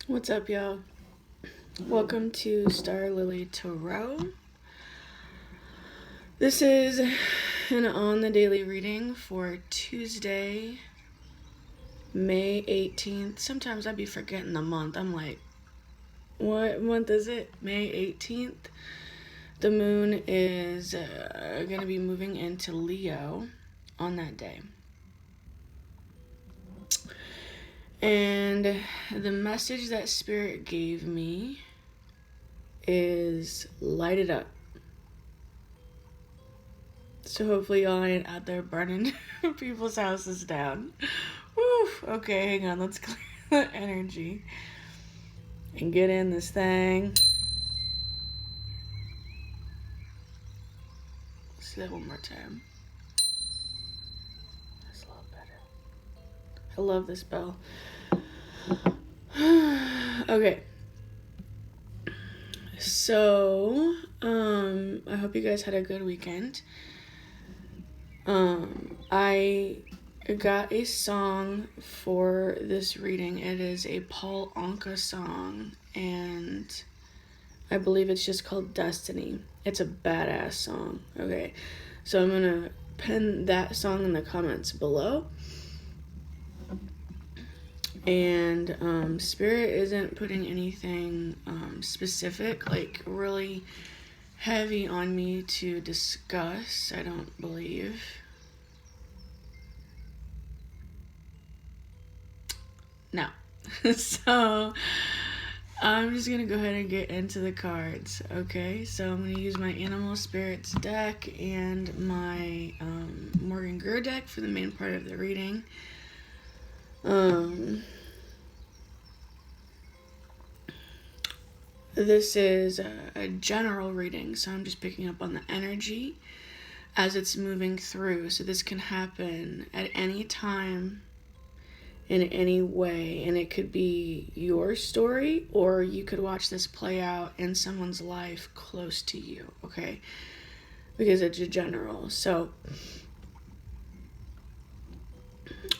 What's up, y'all? Welcome to starlilytarot. This is an on the daily reading for Tuesday, May 18th. Sometimes I be forgetting the month. I'm like, what month is it? May 18th. The moon is going to be moving into Leo on that day. And the message that Spirit gave me is light it up. So hopefully y'all ain't out there burning people's houses down. Woo! Okay, hang on. Let's clear the energy and get in this thing. Let's do that one more time. That's a lot better. I love this bell. Okay. So, I hope you guys had a good weekend. I got a song for this reading. It is a Paul Anka song, and I believe it's just called Destiny. It's a badass song. Okay, so I'm gonna pin that song in the comments below. And Spirit isn't putting anything specific, like really heavy on me to discuss, I don't believe. No. So I'm just gonna go ahead and get into the cards. Okay, so I'm gonna use my Animal Spirits deck and my Morgan Greer deck for the main part of the reading. This is a general reading, so I'm just picking up on the energy as it's moving through. So this can happen at any time, in any way, and it could be your story, or you could watch this play out in someone's life close to you, okay? Because it's a general. So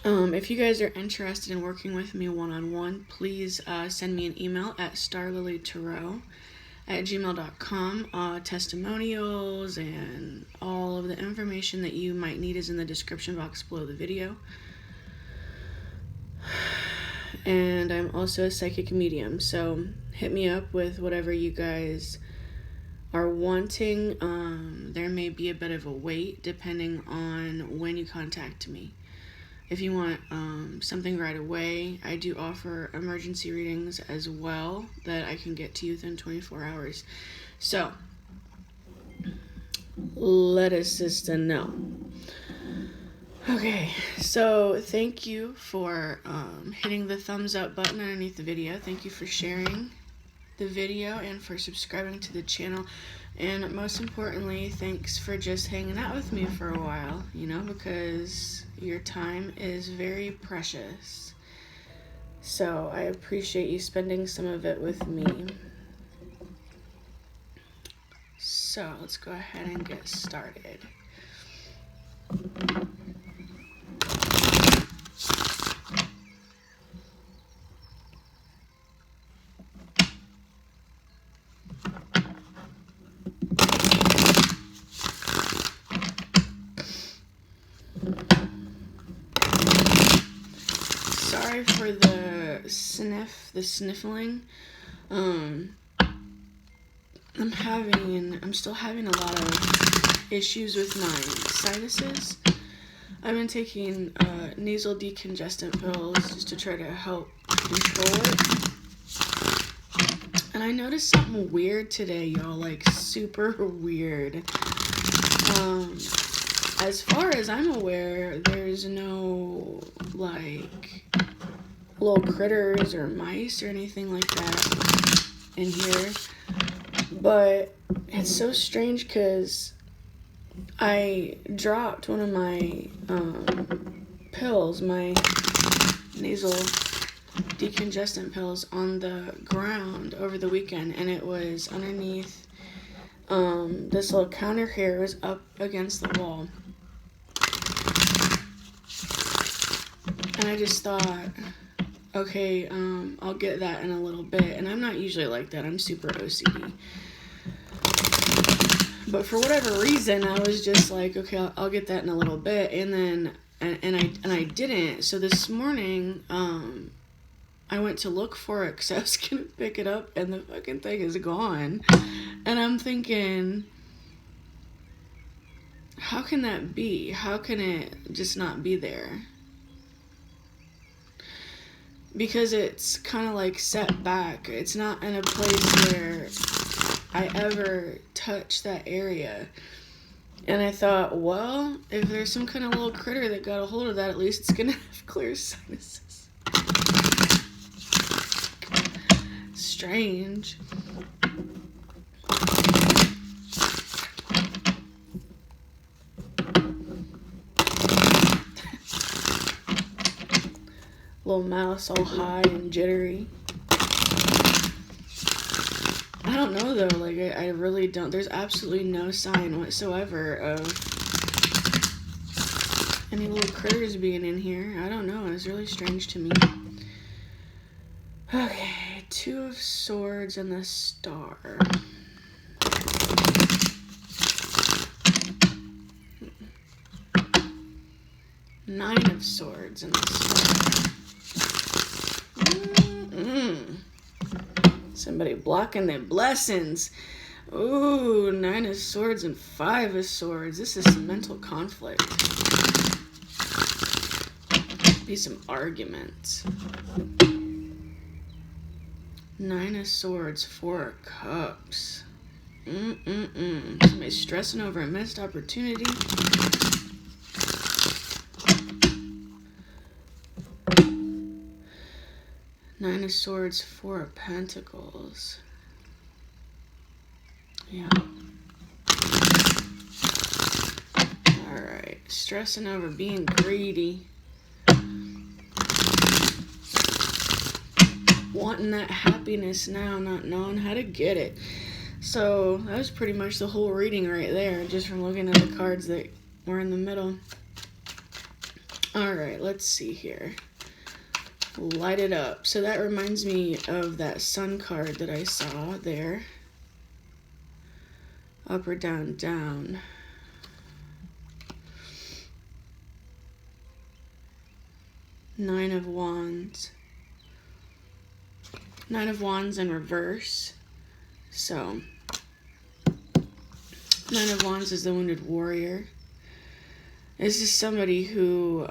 if you guys are interested in working with me one-on-one, please send me an email at starlilytarot@gmail.com. Testimonials and all of the information that you might need is in the description box below the video. And I'm also a psychic medium, so hit me up with whatever you guys are wanting. There may be a bit of a wait depending on when you contact me. If you want something right away, I do offer emergency readings as well that I can get to you within 24 hours. So, let us just know. Okay, so thank you for hitting the thumbs up button underneath the video. Thank you for sharing the video and for subscribing to the channel. And most importantly, thanks for just hanging out with me for a while, because your time is very precious. So I appreciate you spending some of it with me. So let's go ahead and get started. Sorry for the sniffling. I'm still having a lot of issues with my sinuses. I've been taking nasal decongestant pills just to try to help control it. And I noticed something weird today, y'all, like super weird. As far as I'm aware, there's no, like, little critters or mice or anything like that in here. But it's so strange because I dropped one of my pills, my nasal decongestant pills, on the ground over the weekend, and it was underneath this little counter here. It was up against the wall. And I just thought, okay, I'll get that in a little bit. And I'm not usually like that. I'm super OCD. But for whatever reason, I was just like, okay, I'll get that in a little bit. And then, and I didn't. So this morning, I went to look for it because I was going to pick it up and the fucking thing is gone. And I'm thinking, how can that be? How can it just not be there? Because it's kind of like set back. It's not in a place where I ever touch that area. And I thought, well, if there's some kind of little critter that got a hold of that, at least it's gonna have clear sinuses. Strange. Little mouse all high and jittery. I don't know though, like I really don't. There's absolutely no sign whatsoever of any little critters being in here. I don't know, it's really strange to me. Okay, 2 of Swords and the Star. Nine of Swords and the Star. Somebody blocking their blessings. Ooh, 9 of Swords and 5 of Swords. This is some mental conflict. Be some arguments. 9 of Swords, 4 of Cups. Somebody stressing over a missed opportunity. Nine of Swords, 4 of Pentacles. Yeah. Alright. Stressing over being greedy. Wanting that happiness now, not knowing how to get it. So, that was pretty much the whole reading right there, just from looking at the cards that were in the middle. Alright, let's see here. Light it up. So that reminds me of that sun card that I saw there. Up or down, down. Nine of Wands. Nine of Wands in reverse. So, Nine of Wands is the wounded warrior. This is somebody who,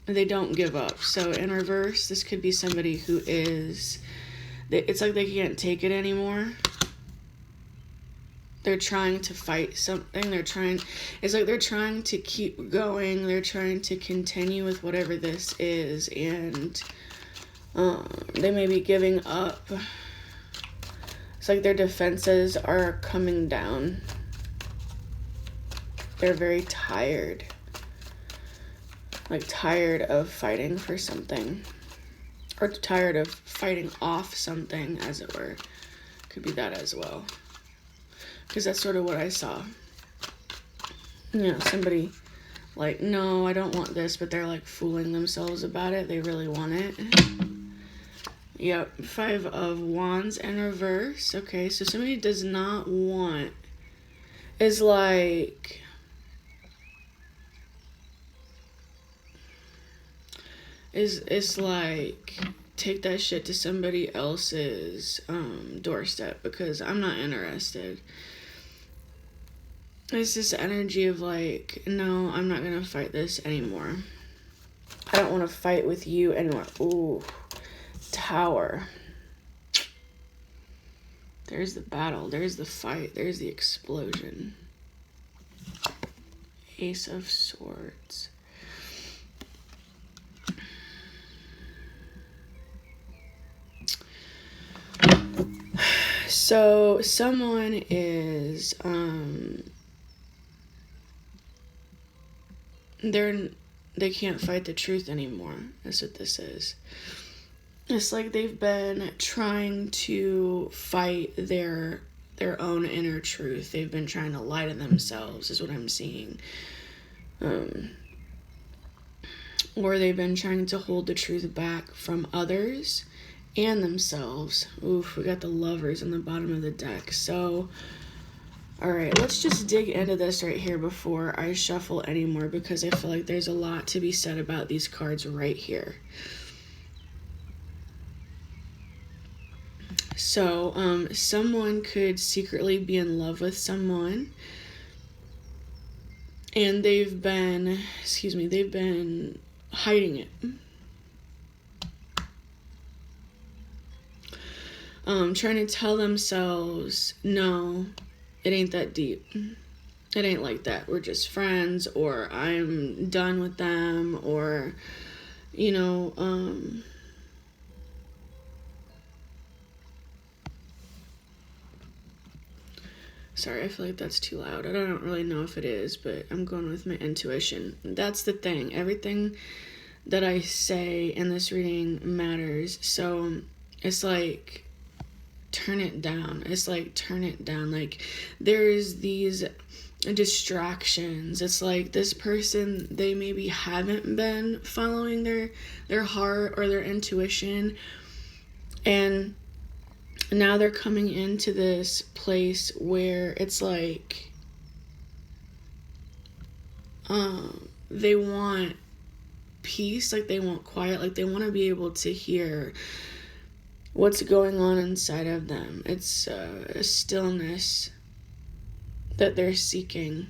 they don't give up. So in reverse, this could be somebody who is, it's like they can't take it anymore. They're trying to fight something. It's like they're trying to keep going. They're trying to continue with whatever this is. And they may be giving up. It's like their defenses are coming down. They're very tired. Like tired of fighting for something, or tired of fighting off something, as it were. Could be that as well, because that's sort of what I saw. You know, somebody like, no, I don't want this, but they're like fooling themselves about it. They really want it. Yep, 5 of Wands in reverse. Okay, so somebody does not want, is like, it's like, take that shit to somebody else's doorstep, because I'm not interested. It's this energy of like, no, I'm not gonna fight this anymore. I don't want to fight with you anymore. Ooh, Tower. There's the battle. There's the fight. There's the explosion. Ace of Swords. So someone is they can't fight the truth anymore. That's what this is. It's like they've been trying to fight their own inner truth. They've been trying to lie to themselves, is what I'm seeing. or they've been trying to hold the truth back from others and themselves. Oof, we got the Lovers on the bottom of the deck. So, all right, let's just dig into this right here before I shuffle anymore, because I feel like there's a lot to be said about these cards right here. So, someone could secretly be in love with someone, and they've been hiding it. Trying to tell themselves, no, it ain't that deep. It ain't like that. We're just friends, or I'm done with them, or, you know, sorry, I feel like that's too loud. I don't really know if it is, but I'm going with my intuition. That's the thing. Everything that I say in this reading matters. So it's like, turn it down. It's like, turn it down. Like, there's these distractions. It's like this person, they maybe haven't been following their heart or their intuition, and now they're coming into this place where it's like they want peace, like they want quiet, like they want to be able to hear what's going on inside of them. It's a stillness that they're seeking.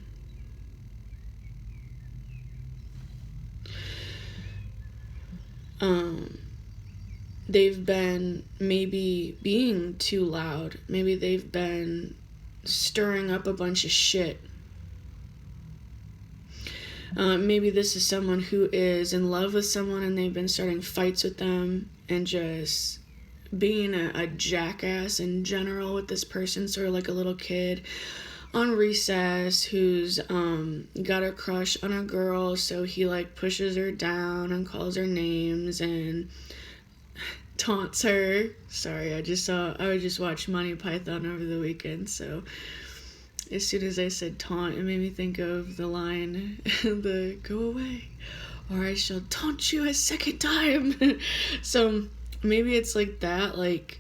They've been maybe being too loud. Maybe they've been stirring up a bunch of shit. Maybe this is someone who is in love with someone and they've been starting fights with them and just being a jackass in general with this person, sort of like a little kid on recess who's got a crush on a girl, so he like pushes her down and calls her names and taunts her. Sorry, I just watched Monty Python over the weekend, so as soon as I said taunt, it made me think of the line, the go away, or I shall taunt you a second time. So maybe it's like that, like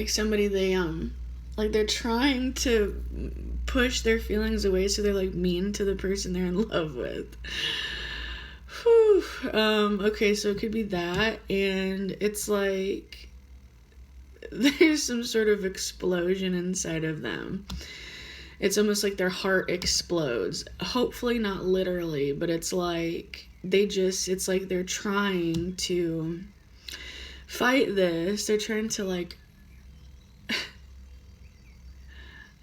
somebody they're trying to push their feelings away, so they're like mean to the person they're in love with. Whew. Okay, so it could be that, and it's like there's some sort of explosion inside of them. It's almost like their heart explodes. Hopefully not literally, but it's like it's like they're trying to fight this. They're trying to like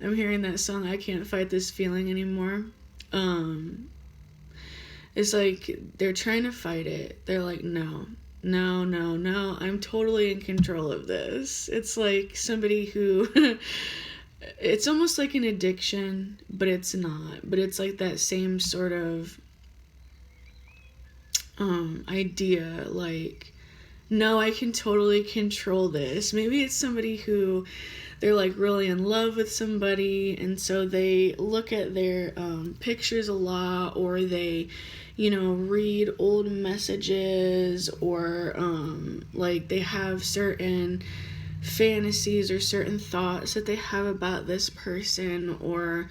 I'm hearing that song, I Can't Fight This Feeling Anymore. It's like they're trying to fight it. They're like, no, I'm totally in control of this. It's like somebody who it's almost like an addiction, but it's not. But it's like that same sort of idea, like, no, I can totally control this. Maybe it's somebody who they're like really in love with somebody, and so they look at their pictures a lot, or they, read old messages, or like they have certain fantasies or certain thoughts that they have about this person, or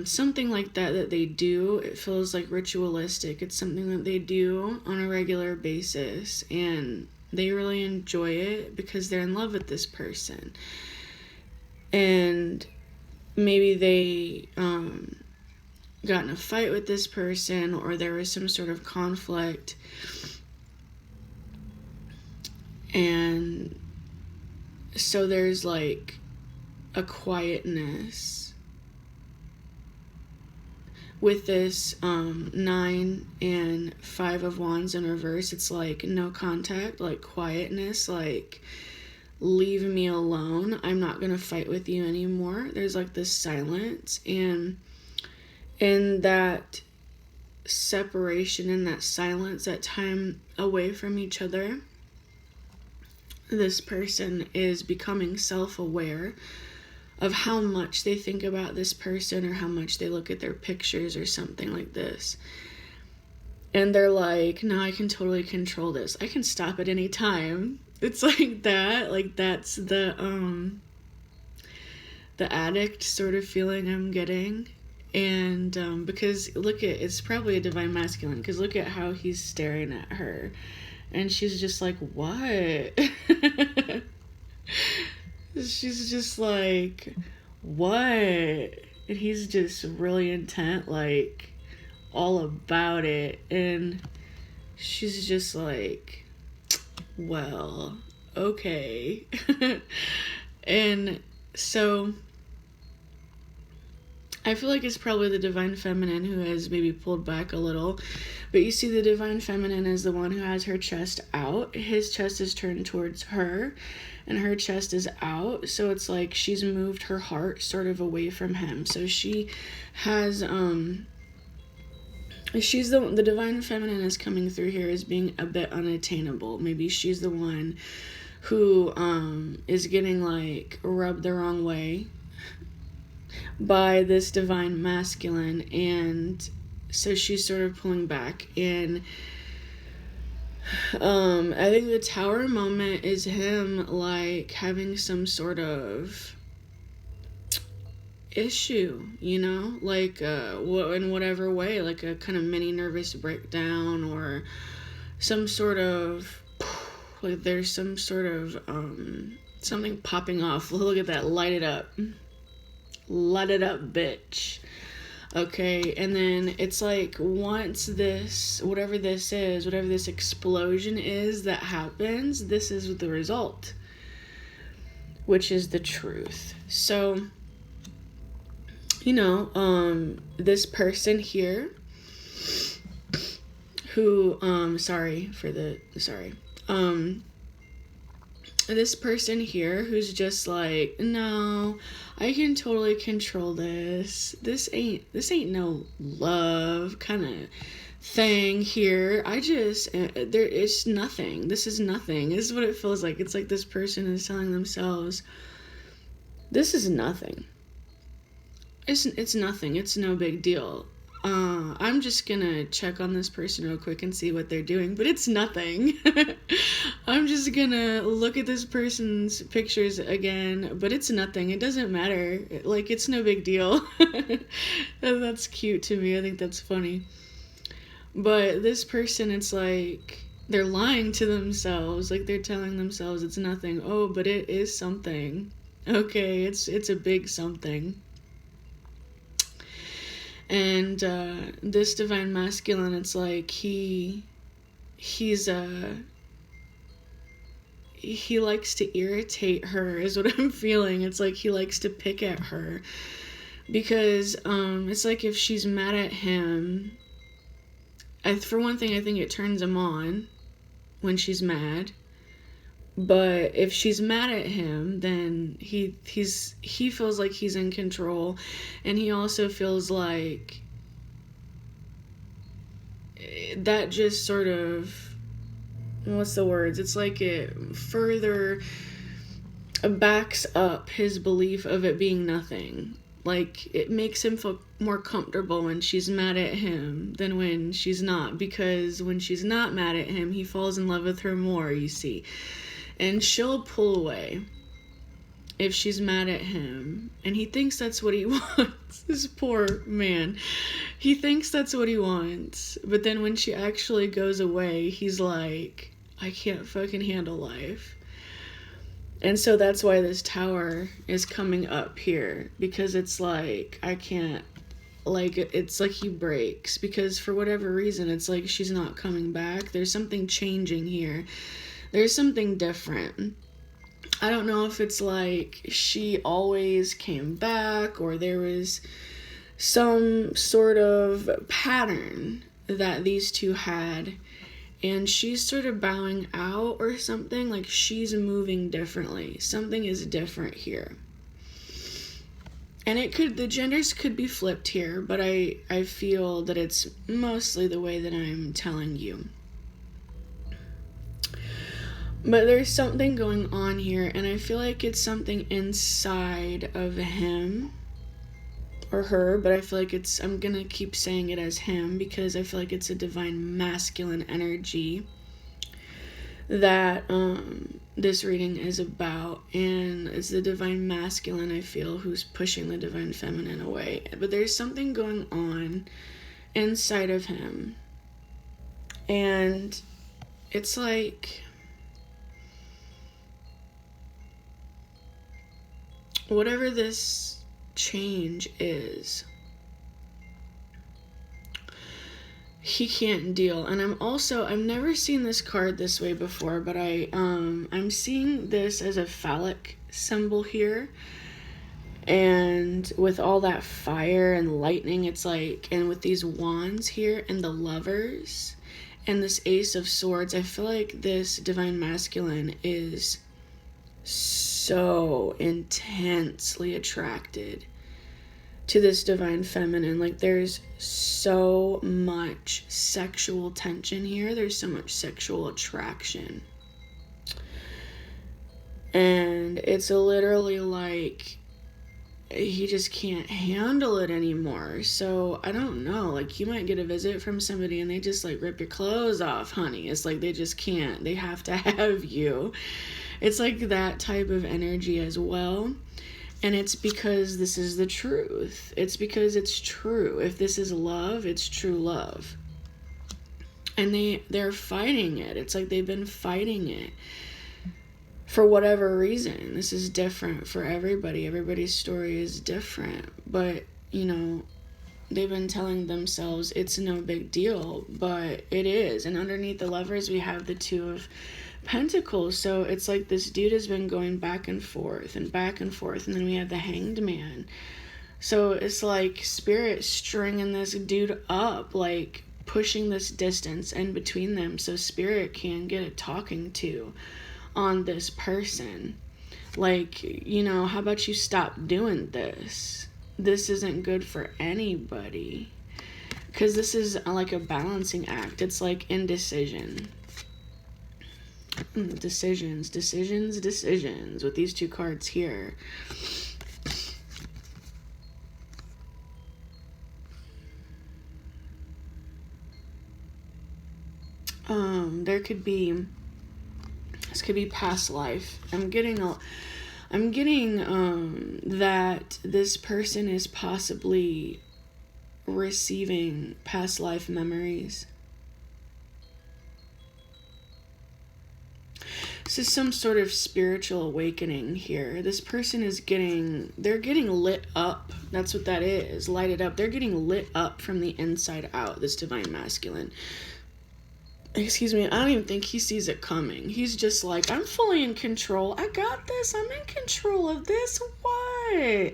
something like that they do. It feels like ritualistic. It's something that they do on a regular basis, and they really enjoy it because they're in love with this person. And maybe they got in a fight with this person, or there was some sort of conflict, and so there's like a quietness with this 9 and 5 of Wands in reverse. It's like no contact, like quietness, like leave me alone. I'm not gonna fight with you anymore. There's like this silence, and in that separation, in that silence, that time away from each other, this person is becoming self-aware of how much they think about this person, or how much they look at their pictures or something like this. And they're like, no, I can totally control this. I can stop at any time. It's like that. Like, that's the addict sort of feeling I'm getting. And because look at, it's probably a divine masculine, because look at how he's staring at her. And she's just like, what? She's just like, what? And he's just really intent, like, all about it. And she's just like, well, okay. And so I feel like it's probably the divine feminine who has maybe pulled back a little. But you see, the divine feminine is the one who has her chest out. His chest is turned towards her, and her chest is out. So it's like she's moved her heart sort of away from him. So she has, she's the divine feminine is coming through here as being a bit unattainable. Maybe she's the one who is getting, like, rubbed the wrong way by this divine masculine, and so she's sort of pulling back. And I think the Tower moment is him, like, having some sort of issue, you know, like in whatever way, like a kind of mini nervous breakdown, or some sort of, like, there's some sort of something popping off. Look at that, light it up, bitch. Okay, and then it's like, once this, whatever this is, whatever this explosion is that happens, this is the result, which is the truth. So, you know, this person here who, this person here who's just like, no, I can totally control this. This ain't no love kind of thing here. It's nothing. This is nothing. This is what it feels like. It's like this person is telling themselves, this is nothing. It's nothing. It's no big deal. I'm just gonna check on this person real quick and see what they're doing, but it's nothing. I'm just gonna look at this person's pictures again, but it's nothing. It doesn't matter. Like, it's no big deal. And that's cute to me. I think that's funny. But this person, it's like they're lying to themselves. Like, they're telling themselves it's nothing. Oh, but it is something. Okay, it's a big something. And this divine masculine, it's like he likes to irritate her, is what I'm feeling. It's like he likes to pick at her, because it's like if she's mad at him, for one thing, I think it turns him on when she's mad. But if she's mad at him, then he feels like he's in control, and he also feels like that just sort of, what's the words? It's like it further backs up his belief of it being nothing. Like, it makes him feel more comfortable when she's mad at him than when she's not, because when she's not mad at him, he falls in love with her more, you see. And she'll pull away if she's mad at him. And he thinks that's what he wants. This poor man. He thinks that's what he wants. But then when she actually goes away, he's like, I can't fucking handle life. And so that's why this Tower is coming up here. Because it's like, I can't, like, it's like he breaks. Because for whatever reason, it's like she's not coming back. There's something changing here. There's something different. I don't know if it's like she always came back, or there was some sort of pattern that these two had, and she's sort of bowing out or something. Like, she's moving differently. Something is different here. And the genders could be flipped here, but I feel that it's mostly the way that I'm telling you. But there's something going on here, and I feel like it's something inside of him, or her, but I feel like I'm gonna keep saying it as him because I feel like it's a divine masculine energy that this reading is about, and it's the divine masculine, I feel, who's pushing the divine feminine away. But there's something going on inside of him, and it's like whatever this change is, he can't deal. And I've never seen this card this way before, but I'm seeing this as a phallic symbol here, and with all that fire and lightning, it's like, and with these wands here and the lovers and this ace of swords, I feel like this divine masculine is so intensely attracted to this divine feminine. Like, there's so much sexual tension here. There's so much sexual attraction. And it's literally like he just can't handle it anymore. So I don't know, like, you might get a visit from somebody and they just like rip your clothes off, honey. It's like they just can't. They have to have you. It's like that type of energy as well. And it's because this is the truth. It's because it's true. If this is love, it's true love. And they're fighting it. It's like they've been fighting it for whatever reason. This is different for everybody. Everybody's story is different. But, you know, they've been telling themselves it's no big deal, but it is. And underneath the lovers, we have the Two of Pentacles. So it's like this dude has been going back and forth and back and forth, and then we have the Hanged Man. So it's like Spirit stringing this dude up, like pushing this distance in between them so Spirit can get a talking to on this person. Like, you know, how about you stop doing this? This isn't good for anybody, because this is like a balancing act. It's like indecision. Decisions with these two cards here. This could be past life. I'm getting that this person is possibly receiving past life memories. This is some sort of spiritual awakening here. This person is they're getting lit up. That's what that is, lighted up. They're getting lit up from the inside out, this divine masculine. Excuse me, I don't even think he sees it coming. He's just like, I'm fully in control. I got this. I'm in control of this. What?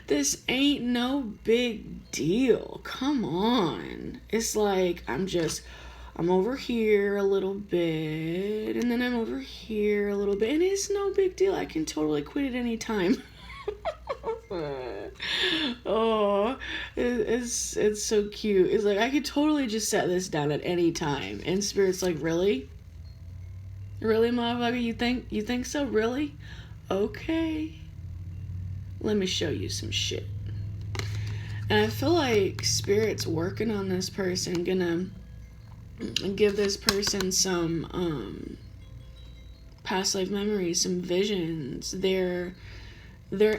This ain't no big deal. Come on. It's like, I'm over here a little bit, and then I'm over here a little bit, and it's no big deal. I can totally quit at any time. Oh, it's so cute. It's like, I could totally just set this down at any time. And Spirit's like, really? Really, motherfucker? You think so? Really? Okay. Let me show you some shit. And I feel like Spirit's working on this person, gonna give this person some past life memories, some visions. They're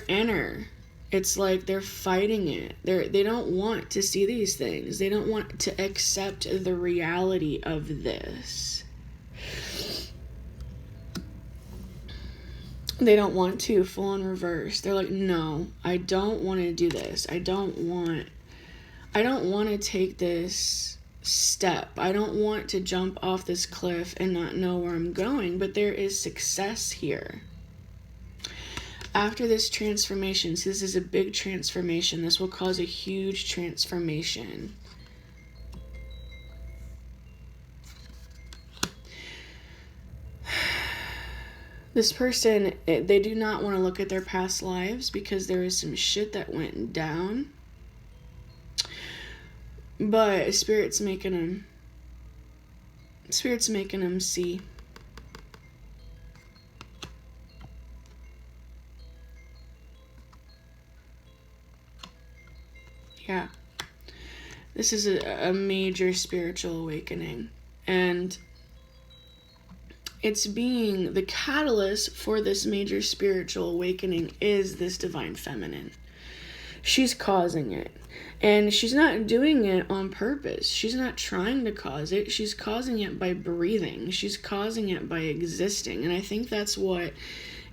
inner. It's like they're fighting it. They don't want to see these things. They don't want to accept the reality of this. They don't want to, full in reverse. They're like, no, I don't want to do this. I don't want to take this step. I don't want to jump off this cliff and not know where I'm going, but there is success here. After this transformation, so this is a big transformation. This will cause a huge transformation. This person, they do not want to look at their past lives because there is some shit that went down. But Spirit's making them see. This is a major spiritual awakening. And it's being the catalyst for this major spiritual awakening is this divine feminine. She's causing it. And she's not doing it on purpose. She's not trying to cause it. She's causing it by breathing. She's causing it by existing. And I think that's what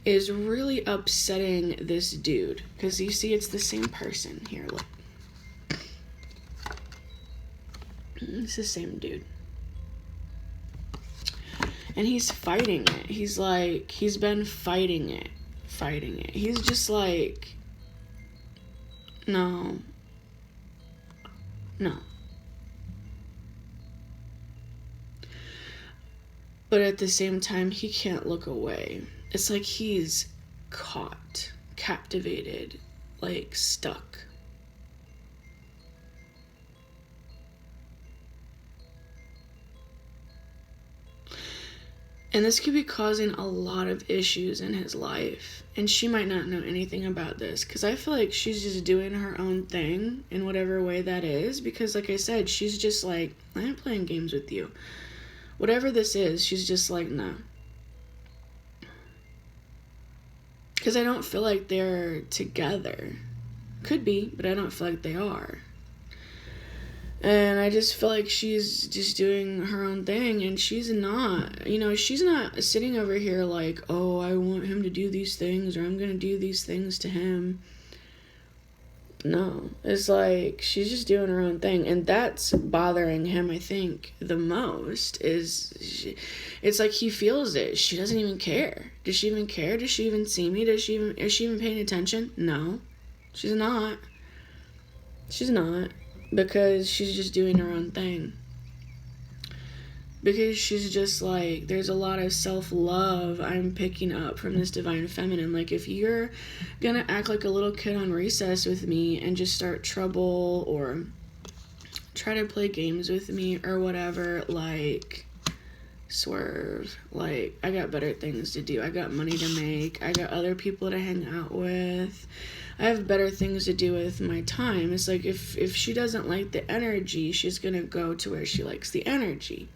is really upsetting this dude. Because you see, it's the same person. Here, look. It's the same dude. And he's fighting it. He's like, he's been fighting it. He's just like, no. But at the same time, he can't look away. It's like he's caught, captivated, like stuck. And this could be causing a lot of issues in his life. And she might not know anything about this, because I feel like she's just doing her own thing in whatever way that is. Because like I said, she's just like, I ain't playing games with you. Whatever this is, she's just like, no. Because I don't feel like they're together. Could be, but I don't feel like they are. And I just feel like she's just doing her own thing, and she's not, she's not sitting over here like, oh, I want him to do these things, or I'm going to do these things to him. No, it's like she's just doing her own thing, and that's bothering him, I think, the most. It's like he feels it. She doesn't even care. Does she even care? Does she even see me? Is she even paying attention? No, she's not. She's not. Because she's just doing her own thing. Because she's just like, there's a lot of self-love I'm picking up from this divine feminine. Like, if you're gonna act like a little kid on recess with me and just start trouble or try to play games with me or whatever, like, swerve. Like, I got better things to do. I got money to make. I got other people to hang out with. I have better things to do with my time. It's like, if she doesn't like the energy, she's gonna go to where she likes the energy.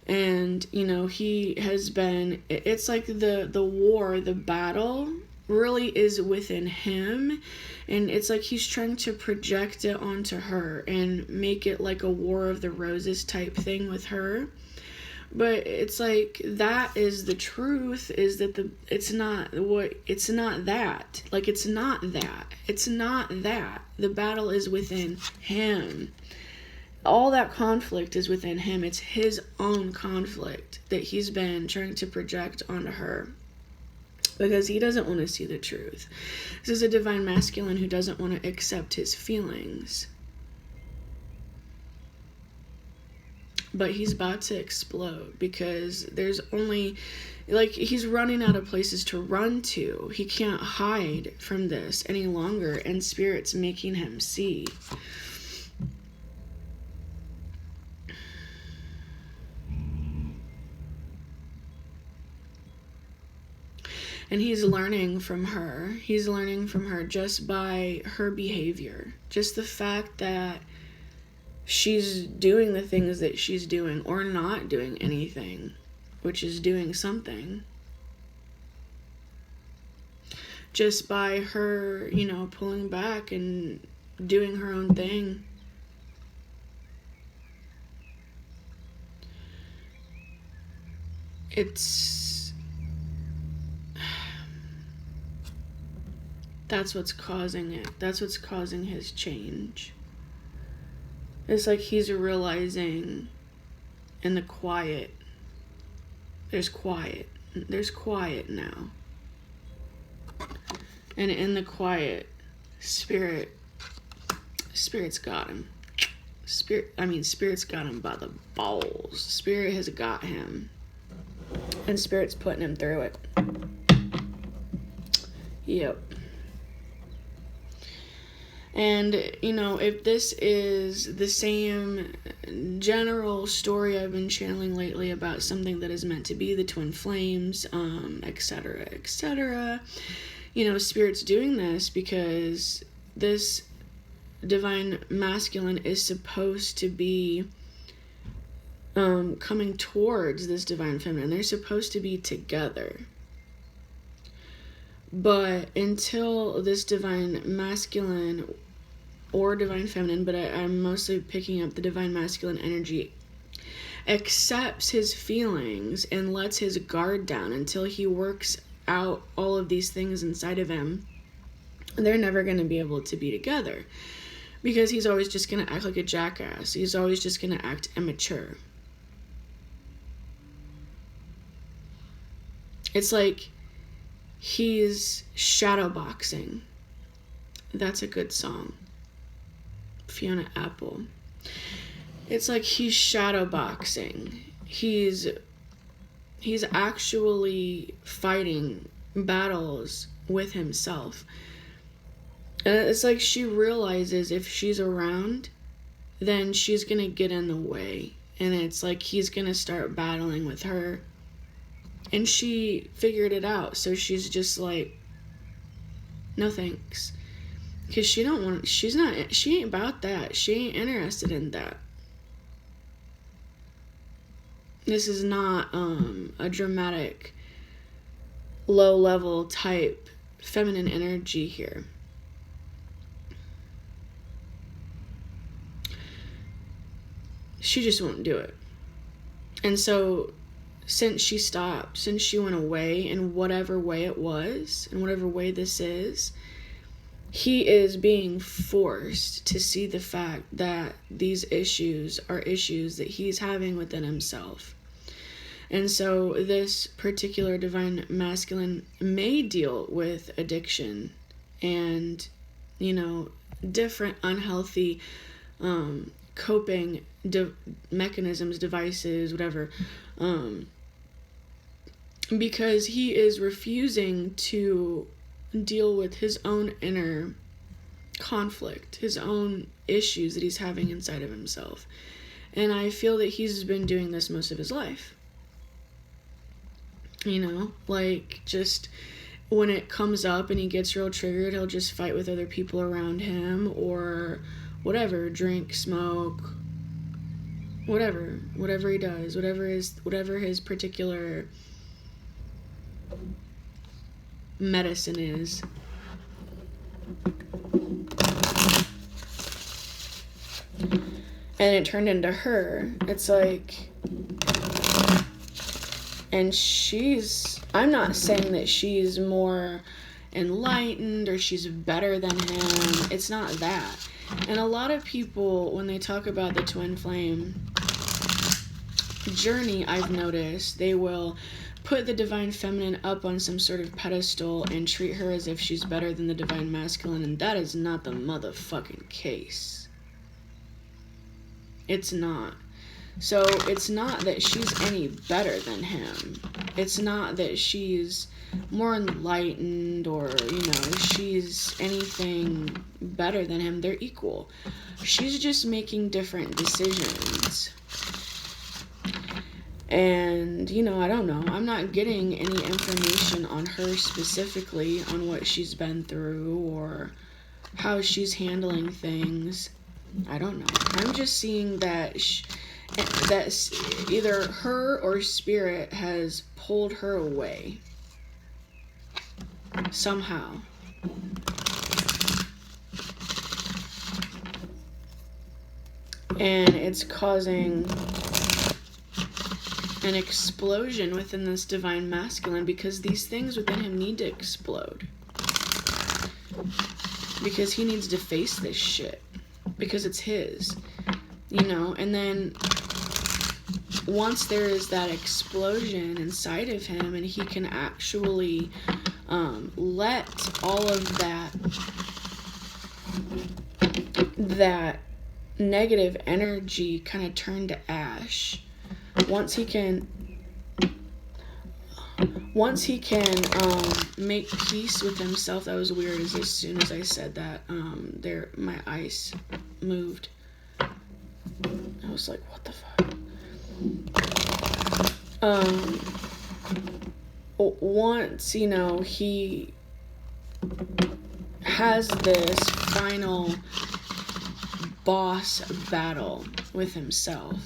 And, he has been, it's like the war, the battle really is within him. And it's like he's trying to project it onto her and make it like a War of the Roses type thing with her. But it's like, that is the truth, is that it's not that. Like, it's not that. The battle is within him. All that conflict is within him. It's his own conflict that he's been trying to project onto her. Because he doesn't want to see the truth. This is a divine masculine who doesn't want to accept his feelings. But he's about to explode, because there's only, like, he's running out of places to run to. He can't hide from this any longer, and Spirit's making him see. And he's learning from her. He's learning from her just by her behavior. Just the fact that she's doing the things that she's doing, or not doing anything, which is doing something. Just by her, pulling back and doing her own thing. That's what's causing it. That's what's causing his change. It's like he's realizing in the quiet, there's quiet now. And in the quiet, Spirit's got him. Spirit's got him by the balls. Spirit has got him. And Spirit's putting him through it. Yep. And, if this is the same general story I've been channeling lately about something that is meant to be the twin flames, etc., etc., Spirit's doing this because this divine masculine is supposed to be coming towards this divine feminine. They're supposed to be together. But until this divine masculine or divine feminine, but I'm mostly picking up the divine masculine energy, accepts his feelings and lets his guard down until he works out all of these things inside of him, they're never going to be able to be together, because he's always just going to act like a jackass. He's always just going to act immature. It's like he's shadowboxing. That's a good song. Fiona Apple. It's like he's shadowboxing. He's actually fighting battles with himself. And it's like she realizes if she's around, then she's gonna get in the way. And it's like he's gonna start battling with her. And she figured it out. So she's just like, no thanks. Because she ain't about that. She ain't interested in that. This is not a dramatic, low-level type feminine energy here. She just won't do it. And so, since she stopped, since she went away in whatever way it was, in whatever way this is, he is being forced to see the fact that these issues are issues that he's having within himself. And so this particular divine masculine may deal with addiction and, different unhealthy coping mechanisms, devices, whatever, because he is refusing to deal with his own inner conflict, his own issues that he's having inside of himself. And I feel that he's been doing this most of his life. Just when it comes up and he gets real triggered, he'll just fight with other people around him or whatever, drink, smoke, whatever he does, whatever his particular medicine is. And it turned into her. It's like, and I'm not saying that she's more enlightened or she's better than him. It's not that. And a lot of people, when they talk about the twin flame journey, I've noticed they will put the divine feminine up on some sort of pedestal and treat her as if she's better than the divine masculine, and that is not the motherfucking case. It's not. So it's not that she's any better than him. It's not that she's more enlightened or, she's anything better than him. They're equal. She's just making different decisions. And, I don't know. I'm not getting any information on her specifically, on what she's been through or how she's handling things. I don't know. I'm just seeing that that either her or spirit has pulled her away somehow. And it's causing an explosion within this divine masculine, because these things within him need to explode. Because he needs to face this shit. Because it's his. And then once there is that explosion inside of him and he can actually let all of that negative energy kind of turn to ash, once he can make peace with himself. That was weird, as soon as I said that, my ice moved. I was like, what the fuck? Once, he has this final boss battle with himself.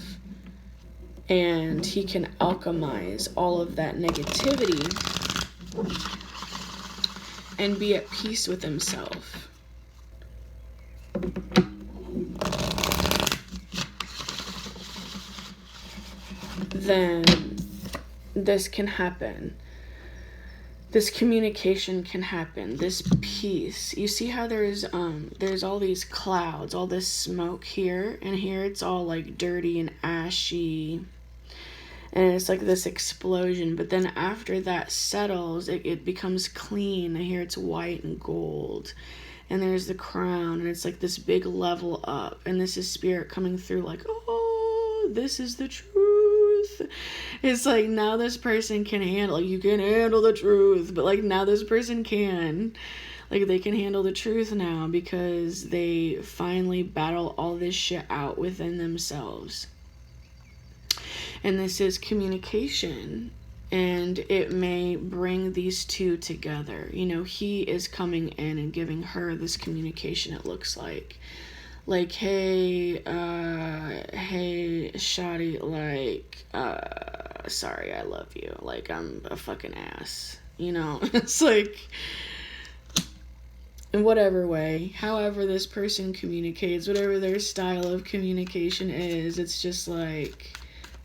And he can alchemize all of that negativity and be at peace with himself. Then this can happen. This communication can happen. This peace. You see how there's all these clouds, all this smoke here, and here it's all like dirty and ashy. And it's like this explosion, but then after that settles, it becomes clean. And here it's white and gold. And there's the crown, and it's like this big level up. And this is spirit coming through like, oh, this is the truth. It's like now this person can handle, you can handle the truth, but like now this person can. Like they can handle the truth now because they finally battle all this shit out within themselves. And this is communication, and it may bring these two together. You know, he is coming in and giving her this communication, it looks like, hey, shawty, like, sorry, I love you. Like, I'm a fucking ass. You know, it's like, in whatever way, however this person communicates, whatever their style of communication is, it's just like,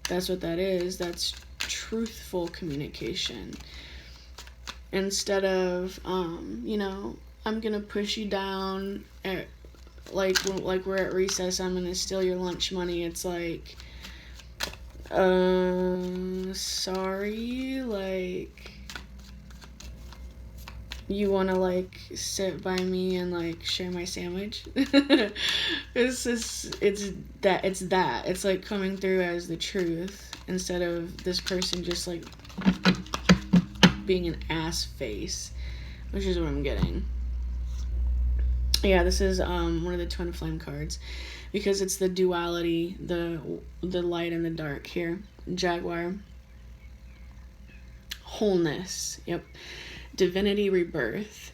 that's what that is. That's truthful communication. Instead of, you know, I'm gonna push you down at, like we're at recess, I'm gonna steal your lunch money. It's like, sorry, like, you wanna like sit by me and like share my sandwich? It's like coming through as the truth instead of this person just like being an ass face, which is what I'm getting. Yeah, this is one of the Twinflame cards because it's the duality, the light and the dark here. Jaguar. Wholeness. Yep. Divinity rebirth.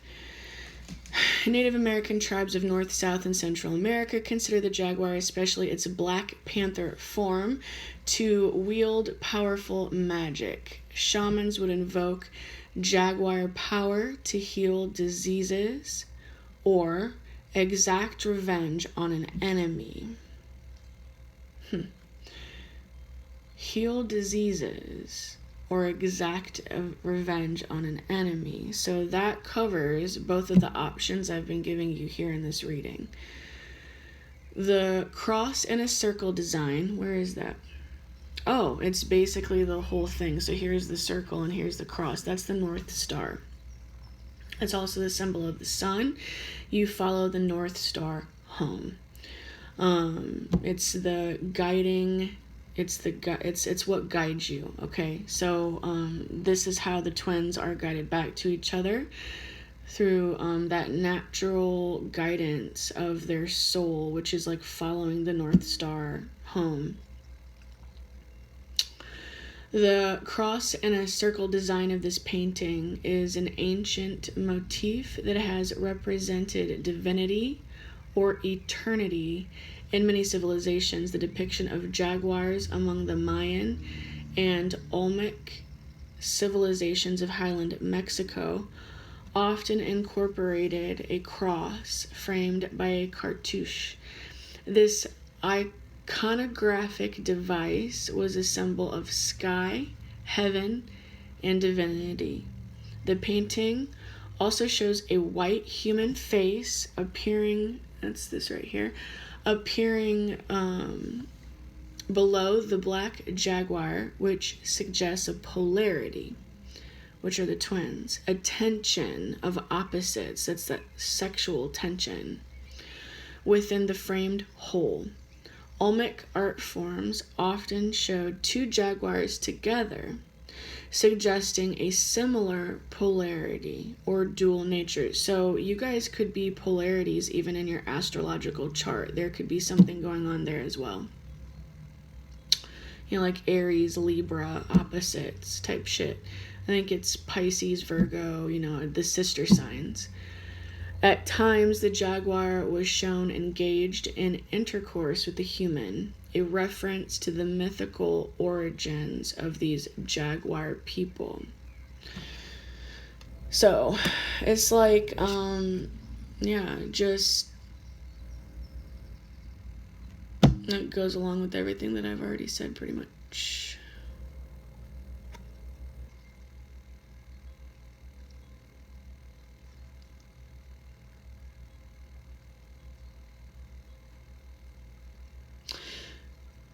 Native American tribes of North, South, and Central America consider the jaguar, especially its Black Panther form, to wield powerful magic. Shamans would invoke jaguar power to heal diseases or exact revenge on an enemy. Heal diseases or exact revenge on an enemy. So that covers both of the options I've been giving you here in this reading. The cross and a circle design, where is that? Oh, it's basically the whole thing. So here's the circle and here's the cross. That's the North Star. It's also the symbol of the sun. You follow the North Star home. It's the guiding. It's what guides you. Okay, so this is how the twins are guided back to each other through that natural guidance of their soul, which is like following the North Star home. The cross and a circle design of this painting is an ancient motif that has represented divinity or eternity in many civilizations. The depiction of jaguars among the Mayan and Olmec civilizations of Highland Mexico often incorporated a cross framed by a cartouche. This iconographic device was a symbol of sky, heaven, and divinity. The painting also shows a white human face appearing, that's this right here, appearing below the black jaguar, which suggests a polarity, which are the twins, a tension of opposites, that's that sexual tension, within the framed whole. Olmec art forms often showed two jaguars together, suggesting a similar polarity or dual nature. So you guys could be polarities even in your astrological chart. There could be something going on there as well. You know, like Aries, Libra, opposites type shit. I think it's Pisces, Virgo, you know, the sister signs. At times, the jaguar was shown engaged in intercourse with the human, a reference to the mythical origins of these jaguar people. So, it's like, yeah, just, that goes along with everything that I've already said pretty much.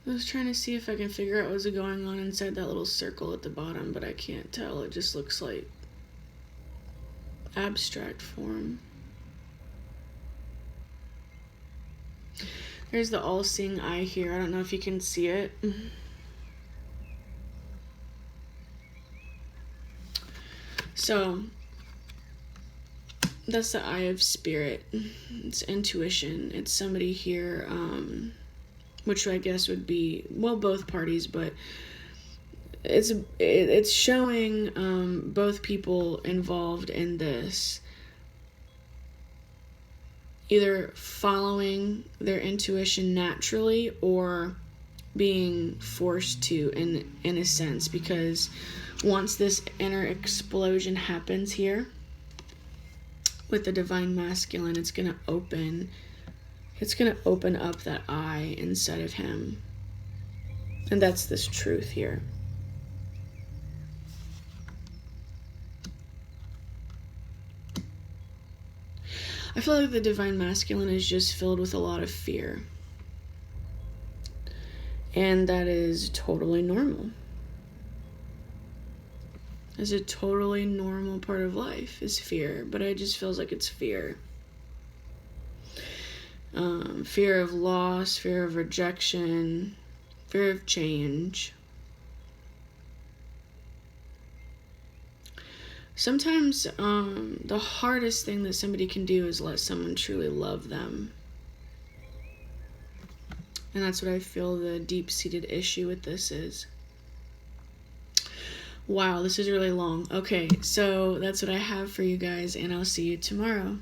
I was trying to see if I can figure out what's going on inside that little circle at the bottom, but I can't tell. It just looks like abstract form. There's the all-seeing eye here. I don't know if you can see it. So, that's the eye of spirit. It's intuition. It's somebody here, which I guess would be, well, both parties, but it's showing both people involved in this either following their intuition naturally or being forced to, in a sense, because once this inner explosion happens here with the divine masculine, it's gonna open up that eye inside of him. And that's this truth here. I feel like the divine masculine is just filled with a lot of fear. And that is totally normal. It's a totally normal part of life, is fear. But it just feels like it's fear. Fear of loss, fear of rejection, fear of change. Sometimes the hardest thing that somebody can do is let someone truly love them. And that's what I feel the deep-seated issue with this is. Wow, this is really long. Okay, so that's what I have for you guys, and I'll see you tomorrow.